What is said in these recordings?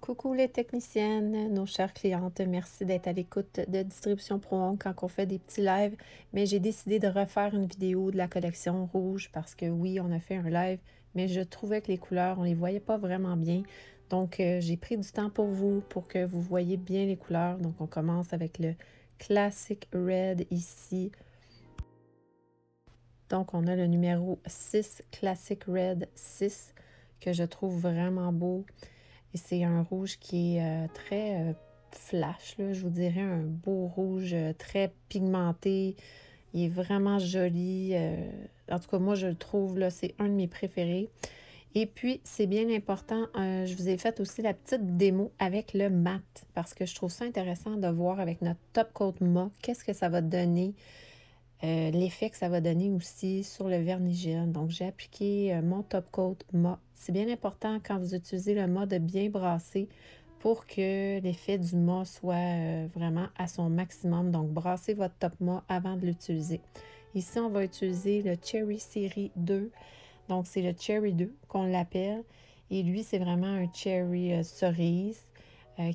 Coucou les techniciennes, nos chères clientes, merci d'être à l'écoute de Distribution Pro Onc quand on fait des petits lives, mais j'ai décidé de refaire une vidéo de la collection rouge parce que oui, on a fait un live, mais je trouvais que les couleurs, on les voyait pas vraiment bien. Donc, j'ai pris du temps pour vous, pour que vous voyez bien les couleurs. Donc, on commence avec le Classic Red ici. Donc, on a le numéro 6, Classic Red 6, que je trouve vraiment beau. Et c'est un rouge qui est très flash, là, je vous dirais, un beau rouge très pigmenté. Il est vraiment joli. En tout cas, moi, je le trouve, là, c'est un de mes préférés. Et puis, c'est bien important, je vous ai fait aussi la petite démo avec le mat, parce que je trouve ça intéressant de voir avec notre top coat mat, qu'est-ce que ça va donner, l'effet que ça va donner aussi sur le vernis gel. Donc, j'ai appliqué mon top coat mat. C'est bien important quand vous utilisez le mat de bien brasser pour que l'effet du mat soit vraiment à son maximum. Donc, brassez votre top mat avant de l'utiliser. Ici, on va utiliser le Cherry Series 2. Donc, c'est le Cherry 2 qu'on l'appelle. Et lui, c'est vraiment un Cherry cerise.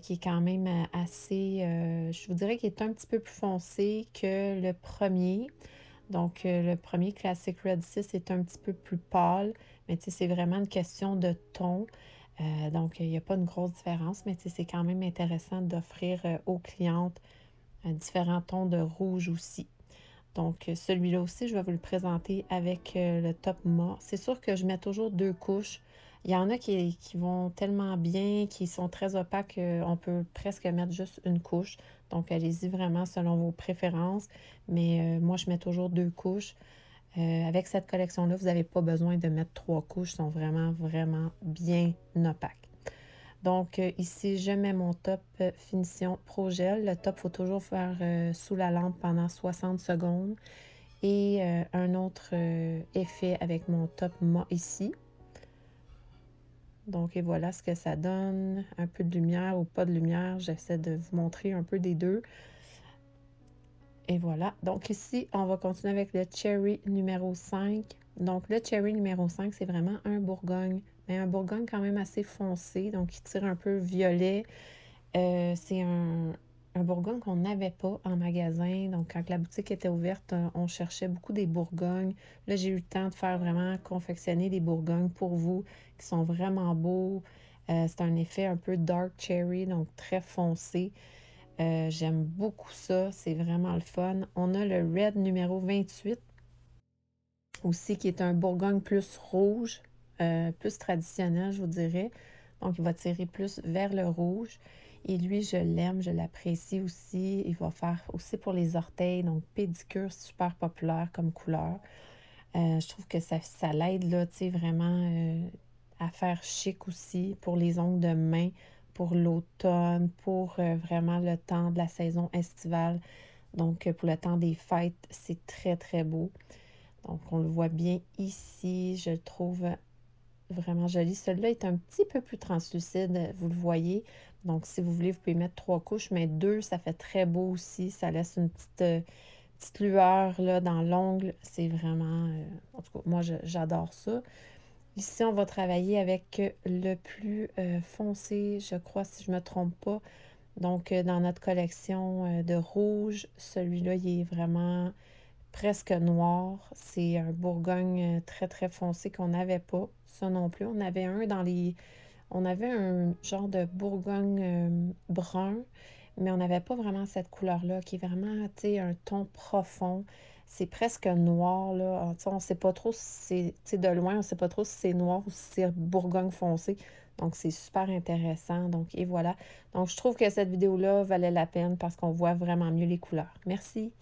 Qui est quand même assez, je vous dirais qu'il est un petit peu plus foncé que le premier. Donc, le premier Classic Red 6 est un petit peu plus pâle, mais tu sais, c'est vraiment une question de ton. Donc, il n'y a pas une grosse différence, mais tu sais, c'est quand même intéressant d'offrir aux clientes différents tons de rouge aussi. Donc, celui-là aussi, je vais vous le présenter avec le top mat. C'est sûr que je mets toujours 2 couches. Il y en a qui vont tellement bien, qui sont très opaques, on peut presque mettre juste une couche. Donc, allez-y vraiment selon vos préférences. Mais moi, je mets toujours 2 couches. Avec cette collection-là, vous n'avez pas besoin de mettre 3 couches. Ils sont vraiment, vraiment bien opaques. Donc, ici, je mets mon top finition Pro Gel. Le top, il faut toujours faire sous la lampe pendant 60 secondes. Et un autre effet avec mon top mat ici. Donc, et voilà ce que ça donne. Un peu de lumière ou pas de lumière. J'essaie de vous montrer un peu des deux. Et voilà. Donc, ici, on va continuer avec le Cherry numéro 5. Donc, le Cherry numéro 5, c'est vraiment un Bourgogne. Mais un Bourgogne quand même assez foncé. Donc, il tire un peu violet. C'est un Bourgogne qu'on n'avait pas en magasin. Donc, quand la boutique était ouverte, on cherchait beaucoup des Bourgognes. Là, j'ai eu le temps de faire vraiment confectionner des Bourgognes pour vous qui sont vraiment beaux. C'est un effet un peu dark cherry, donc très foncé. J'aime beaucoup ça. C'est vraiment le fun. On a le Red numéro 28 aussi, qui est un Bourgogne plus rouge, plus traditionnel, je vous dirais. Donc, il va tirer plus vers le rouge. Et lui, je l'aime, je l'apprécie aussi. Il va faire aussi pour les orteils, donc pédicure, super populaire comme couleur. Je trouve que ça l'aide, là, tu sais, vraiment à faire chic aussi pour les ongles de main, pour l'automne, pour vraiment le temps de la saison estivale. Donc, pour le temps des fêtes, c'est très, très beau. Donc, on le voit bien ici. Je le trouve vraiment joli. Celui-là est un petit peu plus translucide, vous le voyez. Donc, si vous voulez, vous pouvez mettre 3 couches, mais 2, ça fait très beau aussi. Ça laisse une petite lueur là, dans l'ongle. C'est vraiment... en tout cas, moi, j'adore ça. Ici, on va travailler avec le plus foncé, je crois, si je ne me trompe pas. Donc, dans notre collection de rouge, celui-là, il est vraiment presque noir. C'est un Bourgogne très, très foncé qu'on n'avait pas. Ça non plus. On avait un dans les... On avait un genre de Bourgogne brun, mais on n'avait pas vraiment cette couleur-là, qui est vraiment, tu sais, un ton profond. C'est presque noir, là. Ah, tu sais, on ne sait pas trop si c'est... Tu sais, de loin, on ne sait pas trop si c'est noir ou si c'est Bourgogne foncé. Donc, c'est super intéressant. Donc, et voilà. Donc, je trouve que cette vidéo-là valait la peine parce qu'on voit vraiment mieux les couleurs. Merci.